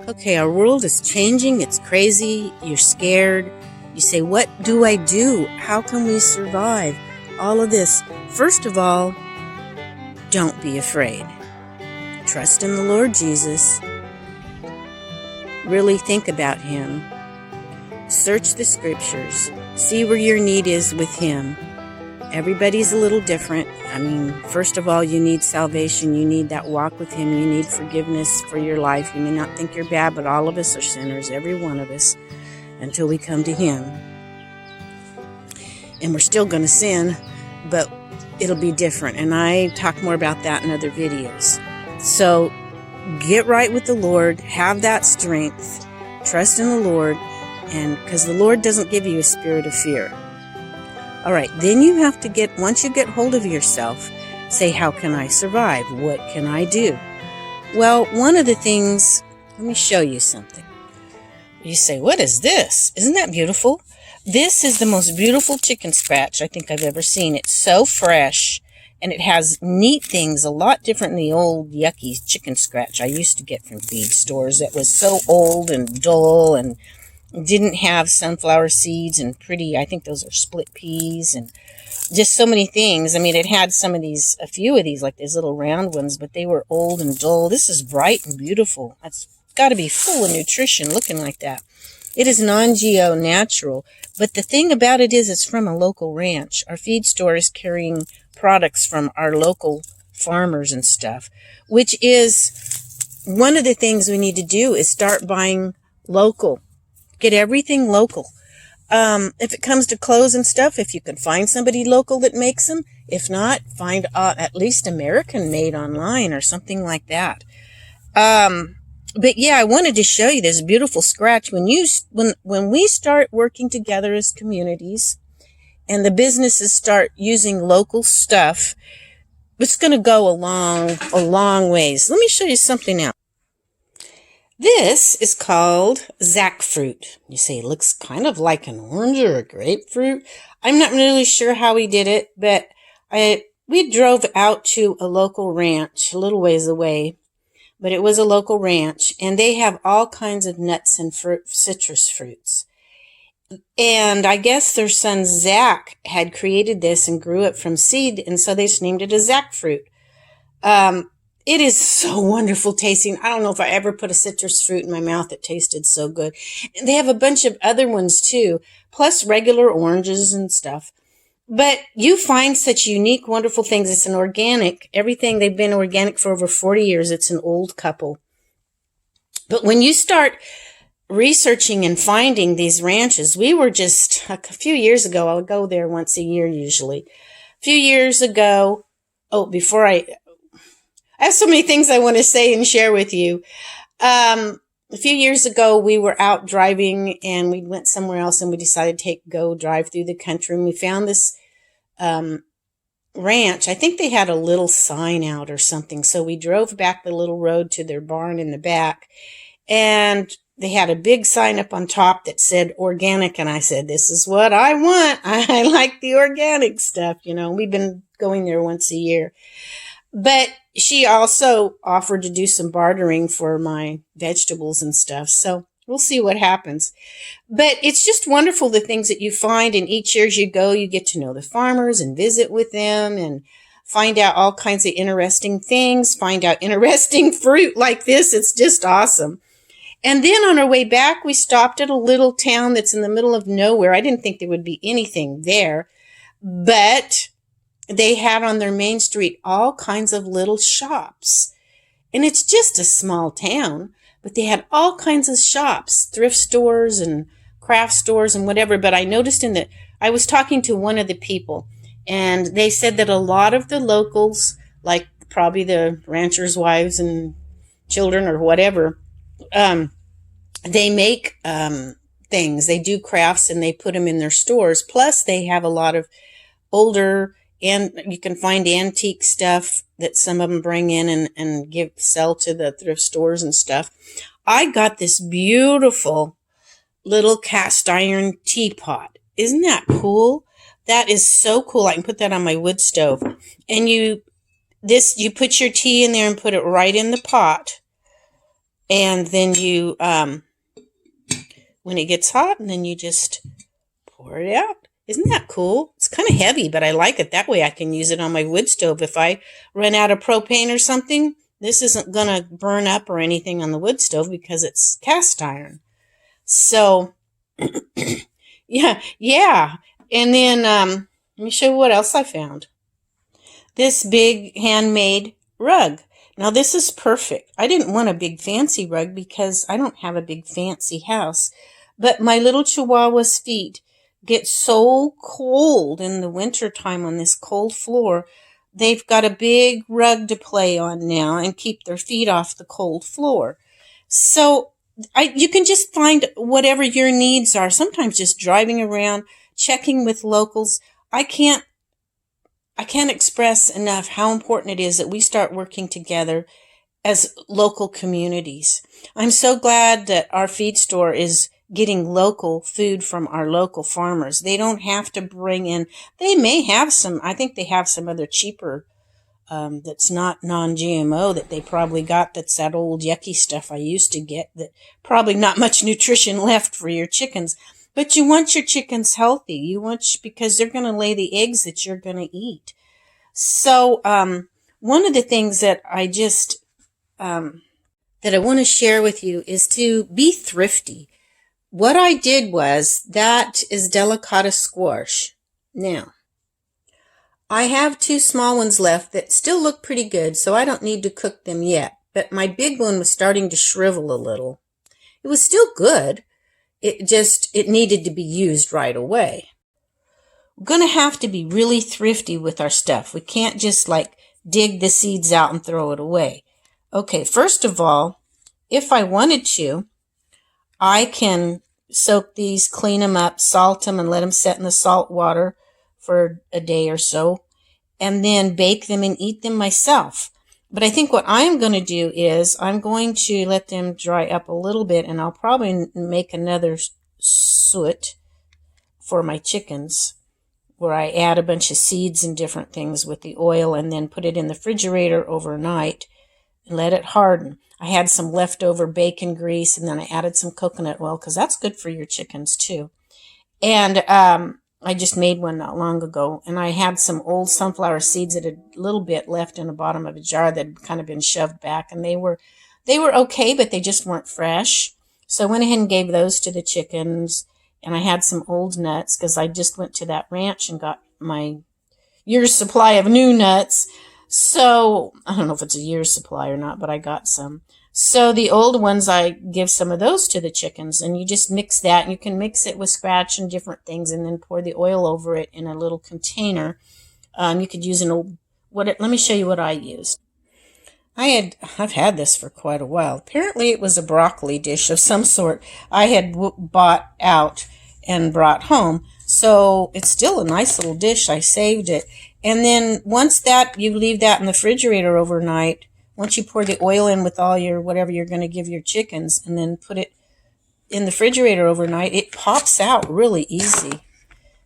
Okay, our world is changing. It's crazy. You're scared. You say, what do I do? How can we survive all of this? First of all, don't be afraid. Trust in the Lord Jesus. Really think about Him. Search the scriptures. See where your need is with Him. Everybody's a little different. I mean, first of all, you need salvation. You need that walk with Him. You need forgiveness for your life. You may not think you're bad, but all of us are sinners, every one of us, until we come to Him. And we're still going to sin, but it'll be different. And I talk more about that in other videos. So get right with the Lord. Have that strength. Trust in the Lord. And because the Lord doesn't give you a spirit of fear. All right, then you have to once you get hold of yourself, say, how can I survive? What can I do? Well, one of the things, let me show you something. You say, what is this? Isn't that beautiful? This is the most beautiful chicken scratch I think I've ever seen. It's so fresh, and it has neat things, a lot different than the old yucky chicken scratch I used to get from feed stores that was so old and dull and didn't have sunflower seeds and pretty, I think those are split peas and just so many things. I mean, it had a few of these, like these little round ones, but they were old and dull. This is bright and beautiful. That's got to be full of nutrition looking like that. It is non-GO natural, but the thing about it is it's from a local ranch. Our feed store is carrying products from our local farmers and stuff, which is one of the things we need to do is start buying local. Get everything local. If it comes to clothes and stuff, if you can find somebody local that makes them. If not, find at least American made online or something like that. But yeah, I wanted to show you this beautiful scratch. When we start working together as communities and the businesses start using local stuff, it's going to go a long ways. Let me show you something else. This is called jackfruit. You say it looks kind of like an orange or a grapefruit. I'm not really sure how he did it, but we drove out to a local ranch a little ways away, but it was a local ranch, and they have all kinds of nuts and citrus fruits. And I guess their son Zach had created this and grew it from seed, and so they just named it a jackfruit. It is so wonderful tasting. I don't know if I ever put a citrus fruit in my mouth that tasted so good. And they have a bunch of other ones too, plus regular oranges and stuff. But you find such unique, wonderful things. It's an organic. Everything, they've been organic for over 40 years. It's an old couple. But when you start researching and finding these ranches, we were just a few years ago. I would go there once a year usually. A few years ago, I have so many things I want to say and share with you. A few years ago, we were out driving and we went somewhere else and we decided to go drive through the country, and we found this ranch. I think they had a little sign out or something. So we drove back the little road to their barn in the back, and they had a big sign up on top that said organic. And I said, this is what I want. I like the organic stuff. We've been going there once a year. But she also offered to do some bartering for my vegetables and stuff. So we'll see what happens. But it's just wonderful, the things that you find. And each year as you go, you get to know the farmers and visit with them and find out all kinds of interesting things, find out interesting fruit like this. It's just awesome. And then on our way back, we stopped at a little town that's in the middle of nowhere. I didn't think there would be anything there, but they had on their main street all kinds of little shops. And it's just a small town, but they had all kinds of shops, thrift stores and craft stores and whatever. But I noticed I was talking to one of the people, and they said that a lot of the locals, like probably the ranchers' wives and children or whatever, they make things. They do crafts and they put them in their stores. Plus, they have a lot of older, and you can find antique stuff that some of them bring in and sell to the thrift stores and stuff. I got this beautiful little cast iron teapot. Isn't that cool? That is so cool. I can put that on my wood stove. And you put your tea in there and put it right in the pot. And then you, when it gets hot, and then you just pour it out. Isn't that cool? It's kind of heavy, but I like it. That way I can use it on my wood stove. If I run out of propane or something, this isn't going to burn up or anything on the wood stove because it's cast iron. So, yeah. And then let me show you what else I found. This big handmade rug. Now, this is perfect. I didn't want a big fancy rug because I don't have a big fancy house. But my little Chihuahua's feet get so cold in the winter time on this cold floor. They've got a big rug to play on now and keep their feet off the cold floor. So you can just find whatever your needs are. Sometimes just driving around, checking with locals. I can't express enough how important it is that we start working together as local communities. I'm so glad that our feed store is getting local food from our local farmers. They don't have to bring in, they may have some, I think they have some other cheaper that's not non-GMO that they probably got, that's that old yucky stuff I used to get that probably not much nutrition left for your chickens. But you want your chickens healthy. Because they're going to lay the eggs that you're going to eat. So one of the things that I just that I want to share with you is to be thrifty. What I did was, that is delicata squash. Now, I have 2 small ones left that still look pretty good, so I don't need to cook them yet. But my big one was starting to shrivel a little. It was still good. It needed to be used right away. We're going to have to be really thrifty with our stuff. We can't just dig the seeds out and throw it away. Okay, first of all, if I wanted to, I can soak these, clean them up, salt them, and let them set in the salt water for a day or so, and then bake them and eat them myself. But I think what I'm going to do is I'm going to let them dry up a little bit, and I'll probably make another suet for my chickens, where I add a bunch of seeds and different things with the oil and then put it in the refrigerator overnight and let it harden. I had some leftover bacon grease, and then I added some coconut oil because that's good for your chickens too. And I just made one not long ago, and I had some old sunflower seeds that had a little bit left in the bottom of a jar that had kind of been shoved back, and they were okay, but they just weren't fresh. So I went ahead and gave those to the chickens, and I had some old nuts because I just went to that ranch and got my year's supply of new nuts. So I don't know if it's a year's supply or not, but I got some. So the old ones, I give some of those to the chickens, and you just mix that. And you can mix it with scratch and different things, and then pour the oil over it in a little container. You could use an old, let me show you what I used. I've had this for quite a while. Apparently it was a broccoli dish of some sort I had bought out and brought home. So it's still a nice little dish. I saved it. And then once you leave that in the refrigerator overnight, once you pour the oil in with all your whatever you're going to give your chickens, and then put it in the refrigerator overnight, it pops out really easy.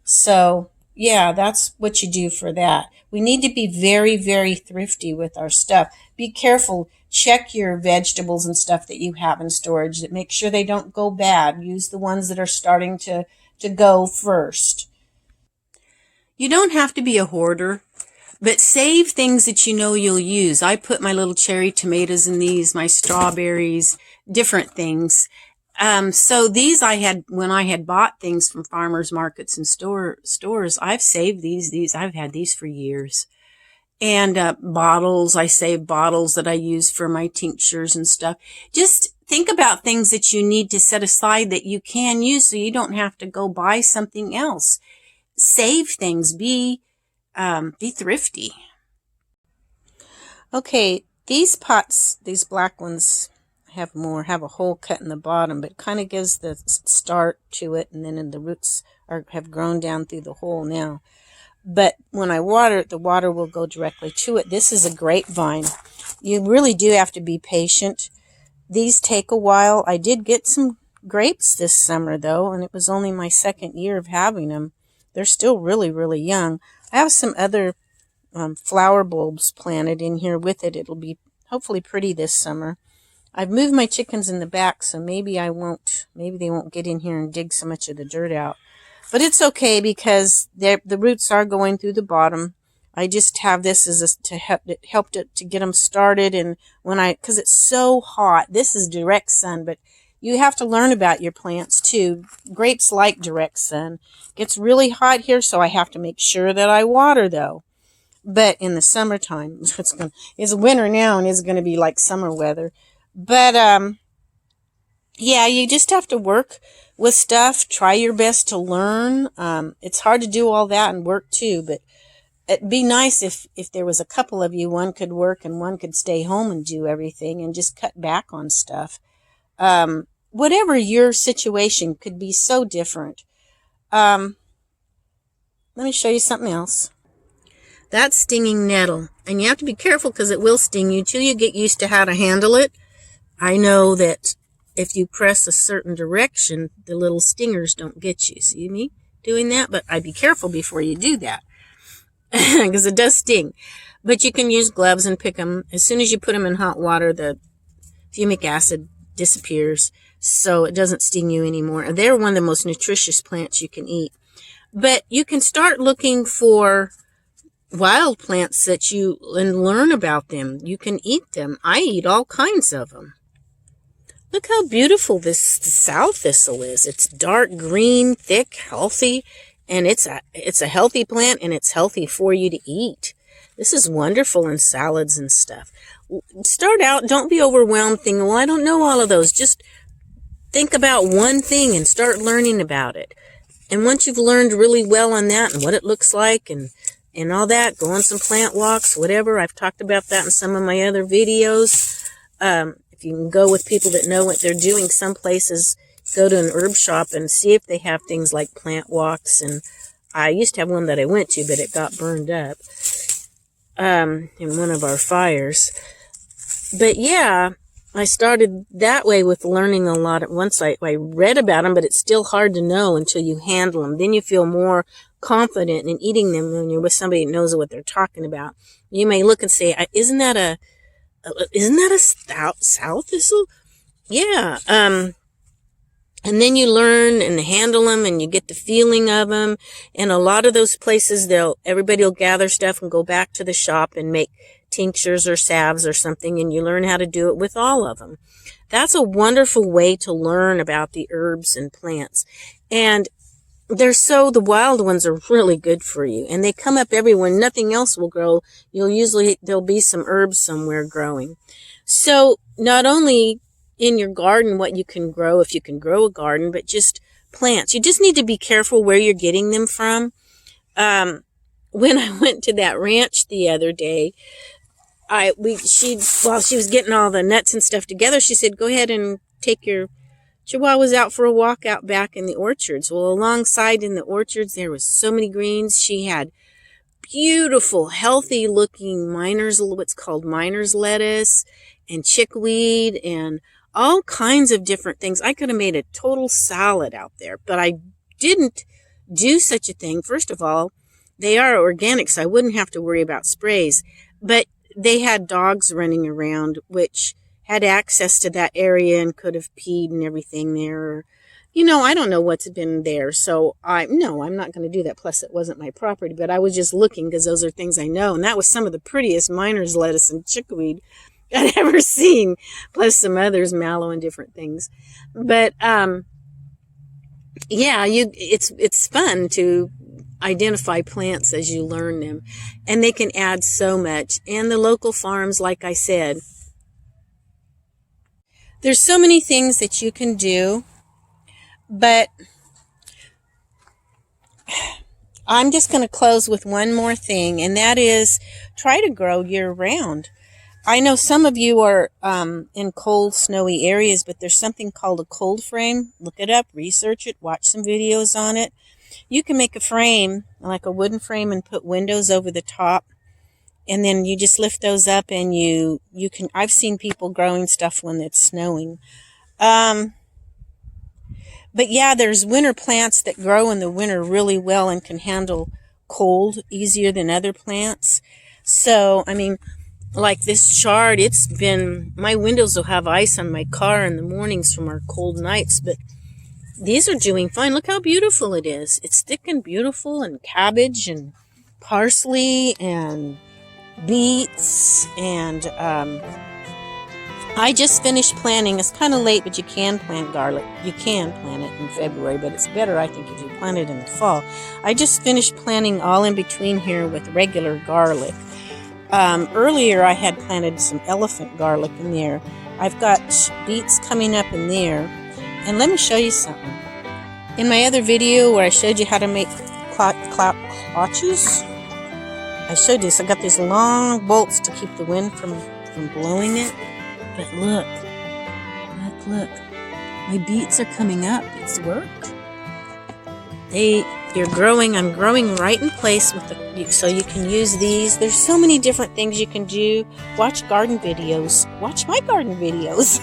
So yeah, that's what you do for that. We need to be very, very thrifty with our stuff. Be careful. Check your vegetables and stuff that you have in storage. Make sure they don't go bad. Use the ones that are starting to go first. You don't have to be a hoarder, but save things that you know you'll use. I put my little cherry tomatoes in these, my strawberries, different things. So these when I had bought things from farmers markets and stores, I've saved these. I've had these for years. And bottles, I save bottles that I use for my tinctures and stuff. Just think about things that you need to set aside that you can use, so you don't have to go buy something else. Save things. Be thrifty. Okay, these pots, these black ones, have a hole cut in the bottom, but kind of gives the start to it, and then the roots have grown down through the hole now. But when I water it, the water will go directly to it. This is a grapevine. You really do have to be patient. These take a while. I did get some grapes this summer, though, and it was only my second year of having them. They're still really, really young. I have some other flower bulbs planted in here with it. It'll be hopefully pretty this summer. I've moved my chickens in the back, so maybe they won't get in here and dig so much of the dirt out. But it's okay because the roots are going through the bottom. I just have this to help to get them started. And because it's so hot, this is direct sun, but you have to learn about your plants too. Grapes like direct sun. It gets really hot here, so I have to make sure that I water though. But in the summertime, it's winter now and it's going to be like summer weather. But yeah, you just have to work with stuff. Try your best to learn. It's hard to do all that and work too, but it'd be nice if there was a couple of you. One could work and one could stay home and do everything and just cut back on stuff. Whatever your situation could be so different. Let me show you something else. That's stinging nettle. And you have to be careful because it will sting you till you get used to how to handle it. I know that if you press a certain direction, the little stingers don't get you. See me doing that? But I'd be careful before you do that because it does sting. But you can use gloves and pick them. As soon as you put them in hot water, the fumic acid disappears, so it doesn't sting you anymore. They're one of the most nutritious plants you can eat. But you can start looking for wild plants and learn about them. You can eat them. I eat all kinds of them. Look how beautiful this sow thistle is. It's dark green, thick, healthy, and it's a healthy plant, and it's healthy for you to eat. This is wonderful in salads and stuff. Start out, don't be overwhelmed thinking, well, I don't know all of those. Just think about one thing and start learning about it. And once you've learned really well on that and what it looks like and all that, go on some plant walks, whatever. I've talked about that in some of my other videos. If you can go with people that know what they're doing, some places go to an herb shop and see if they have things like plant walks. And I used to have one that I went to, but it got burned up in one of our fires. But yeah, I started that way with learning a lot. Once I read about them, but it's still hard to know until you handle them. Then you feel more confident in eating them when you're with somebody that knows what they're talking about. You may look and say, isn't that a sow thistle? Yeah. And then you learn and handle them and you get the feeling of them. And a lot of those places, everybody will gather stuff and go back to the shop and make tinctures or salves or something, and you learn how to do it with all of them. That's a wonderful way to learn about the herbs and plants. And the wild ones are really good for you, and they come up everywhere. Nothing else will grow. There'll be some herbs somewhere growing. So not only in your garden what you can grow, if you can grow a garden, but just plants. You just need to be careful where you're getting them from. When I went to that ranch the other day, while she was getting all the nuts and stuff together, she said, go ahead and take your chihuahuas out for a walk out back in the orchards. Well, alongside in the orchards, there was so many greens. She had beautiful, healthy looking what's called miner's lettuce and chickweed and all kinds of different things. I could have made a total salad out there, but I didn't do such a thing. First of all, they are organic, so I wouldn't have to worry about sprays. But they had dogs running around, which had access to that area and could have peed and everything there. I don't know what's been there. So I'm not going to do that. Plus, it wasn't my property. But I was just looking because those are things I know. And that was some of the prettiest miner's lettuce and chickweed I'd ever seen. Plus some others, mallow and different things. But yeah, it's fun to identify plants as you learn them, and they can add so much. And the local farms, like I said, there's so many things that you can do, but I'm just going to close with one more thing, and that is try to grow year-round. I know some of you are in cold, snowy areas, but there's something called a cold frame. Look it up, research it, watch some videos on it. You can make a frame, like a wooden frame, and put windows over the top. And then you just lift those up and you can, I've seen people growing stuff when it's snowing. But yeah, there's winter plants that grow in the winter really well and can handle cold easier than other plants. So, like this chard, it's been, my windows will have ice on my car in the mornings from our cold nights, but these are doing fine. Look how beautiful it is. It's thick and beautiful, and cabbage and parsley and beets, and I just finished planting. It's kind of late, but you can plant garlic. You can plant it in February, but it's better, I think, if you plant it in the fall. I just finished planting all in between here with regular garlic. Earlier, I had planted some elephant garlic in there. I've got beets coming up in there. And let me show you something. In my other video where I showed you how to make clutches, I showed this. I got these long bolts to keep the wind from blowing it. But look. My beets are coming up. It's worked. They're growing. I'm growing right in place with so you can use these. There's so many different things you can do. Watch garden videos. Watch my garden videos.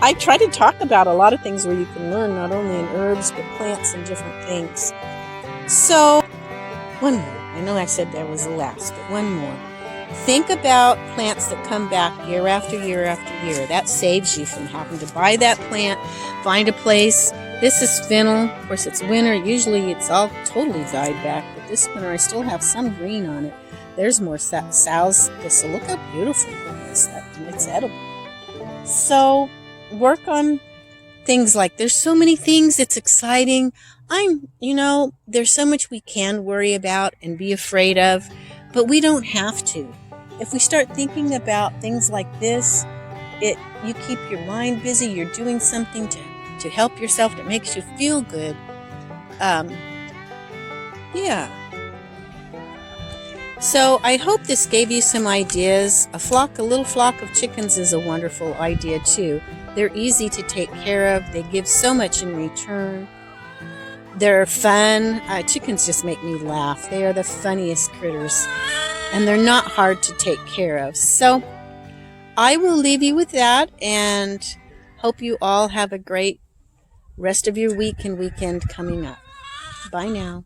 I try to talk about a lot of things where you can learn, not only in herbs, but plants and different things. So, one more. I know I said there was the last, but one more. Think about plants that come back year after year after year. That saves you from having to buy that plant, find a place. This is fennel. Of course, it's winter. Usually it's all totally died back, but this winter I still have some green on it. There's more sow's thistle. Look how beautiful it is. And it's edible. So, work on things like, there's so many things, it's exciting. There's so much we can worry about and be afraid of, but we don't have to. If we start thinking about things like this, you keep your mind busy, you're doing something to help yourself that makes you feel good. So I hope this gave you some ideas. A little flock of chickens is a wonderful idea too. They're easy to take care of. They give so much in return. They're fun. Chickens just make me laugh. They are the funniest critters. And they're not hard to take care of. So I will leave you with that, and hope you all have a great rest of your week and weekend coming up. Bye now.